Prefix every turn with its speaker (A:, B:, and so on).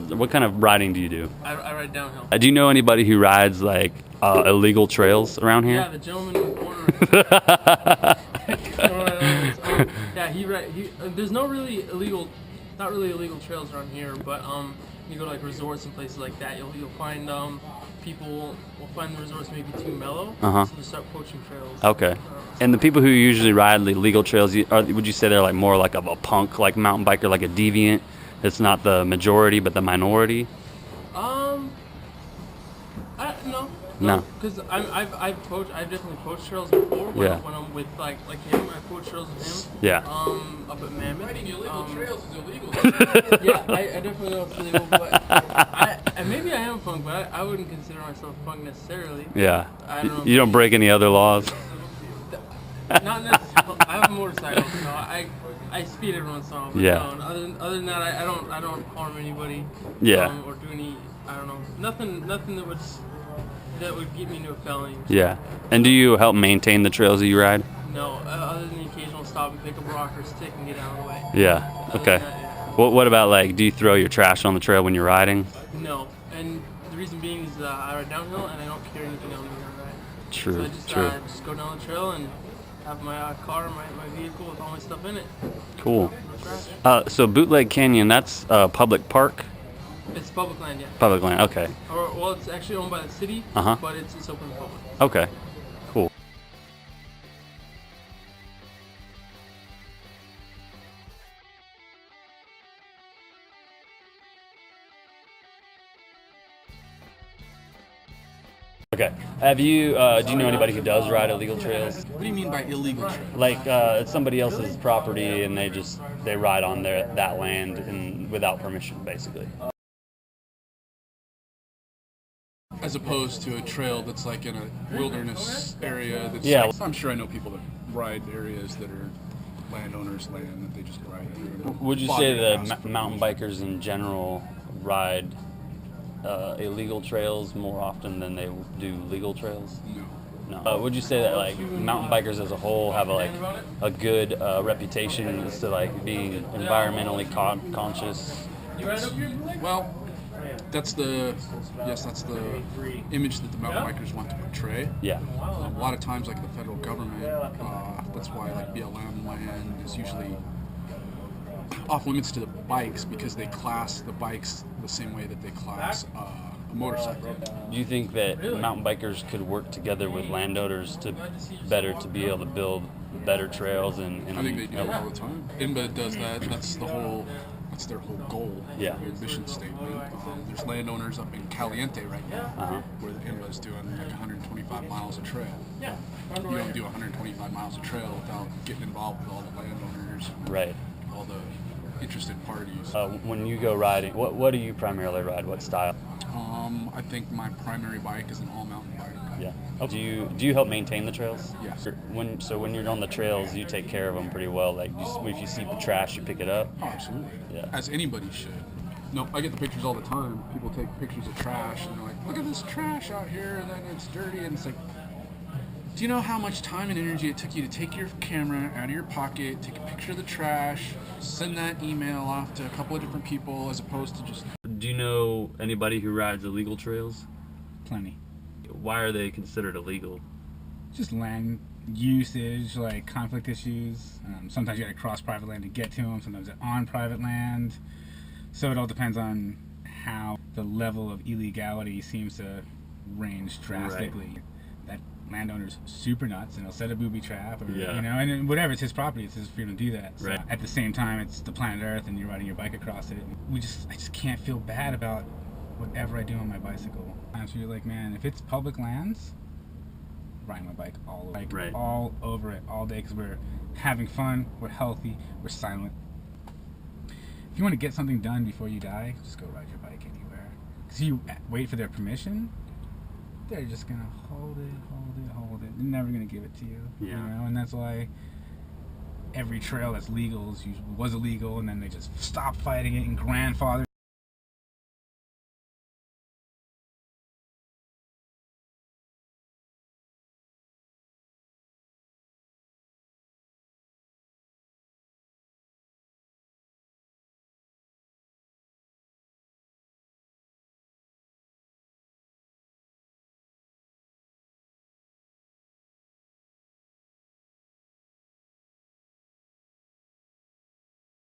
A: what kind of riding do you do?
B: I ride downhill.
A: Do you know anybody who rides like illegal trails around here?
B: Yeah, the gentleman in the corner. Yeah, there's not really illegal trails around here, but you go to like resorts and places like that, you'll find people will find the resorts maybe too mellow, so they start poaching trails.
A: Okay. And the people who usually ride the legal trails, would you say they're like more like of a punk, like mountain biker, like a deviant? It's not the majority, but the minority. No.
B: Because I've definitely poached trails before. When I'm with like him, I poached trails with him.
A: Yeah.
B: Up at Mammoth.
C: Riding illegal trails is illegal.
B: Yeah, I definitely know it's illegal, but and maybe I am a punk, but I wouldn't consider myself a punk necessarily.
A: Yeah.
B: I don't know.
A: You don't break any other laws.
B: Not necessarily. I have a motorcycle, so I speed every once in a while. But
A: Yeah.
B: no, other than that, I don't harm anybody.
A: Yeah.
B: Or do any, I don't know, nothing that would get me into a felony.
A: Yeah. And do you help maintain the trails that you ride?
B: No, other than the occasional stop and pick up a rock or stick and get out of the way.
A: Yeah. Okay.
B: That, yeah.
A: What about like, do you throw your trash on the trail when you're riding?
B: No, and the reason being is I ride downhill and I don't carry anything on me when I ride.
A: True.
B: So I just go down the trail and have my car, my vehicle with all my stuff in it.
A: Cool.
B: No trash.
A: So Bootleg Canyon, that's a public park?
B: It's public land, yeah.
A: Public land, okay.
B: Well, it's actually owned by the city, but it's open to the public.
A: Okay, cool. Okay. Do you know anybody who does ride illegal trails?
C: What do you mean by illegal trail?
A: Like it's somebody else's property and they ride on that land and without permission, basically.
C: As opposed to a trail that's like in a wilderness area. I'm sure I know people that ride areas that are landowners' land that they just ride through.
A: Would you say that mountain bikers in general ride illegal trails more often than they do legal trails? No. Would you say that like mountain bikers as a whole have a good reputation as to like being environmentally conscious?
C: Well, that's the image that the mountain bikers want to portray.
A: Yeah.
C: A lot of times, like the federal government, that's why like BLM land is usually off limits to the bikes because they class the bikes the same way that they class a motorcycle.
A: Do you think that mountain bikers could work together with landowners to be able to build better trails and
C: I think they do all the time. INBA does that. That's their whole goal.
A: Yeah.
C: Their mission statement. There's landowners up in Caliente right now where the INBA's doing like 125 miles of trail. You don't do 125 miles of trail without getting involved with all the landowners.
A: Right.
C: All the interested parties.
A: When you go riding, what do you primarily ride? What style?
C: I think my primary bike is an all-mountain bike.
A: Yeah. Do you help maintain the trails?
C: Yes.
A: When you're on the trails, you take care of them pretty well. Like if you see trash, you pick it up.
C: Oh, absolutely.
A: Yeah.
C: As anybody should. No, I get the pictures all the time. People take pictures of trash and they're like, look at this trash out here, and then it's dirty, and it's like, do you know how much time and energy it took you to take your camera out of your pocket, take a picture of the trash, send that email off to a couple of different people as opposed to just...
A: Do you know anybody who rides illegal trails?
D: Plenty.
A: Why are they considered illegal?
D: Just land usage, like conflict issues. Sometimes you gotta cross private land to get to them, sometimes they're on private land. So it all depends on how the level of illegality seems to range drastically. Right. That landowner's super nuts and he'll set a booby trap or and whatever, it's his property, it's his freedom to do that. So at the same time it's the planet Earth and you're riding your bike across it. I just can't feel bad about whatever I do on my bicycle. So you're like, man, if it's public lands, riding my bike all over, all over it all day because we're having fun, we're healthy, we're silent. If you want to get something done before you die, just go ride your bike anywhere. Because you wait for their permission, they're just gonna hold it. They're never gonna give it to you.
A: Yeah.
D: You know, and that's why every trail that's legal was illegal, and then they just stopped fighting it and grandfathered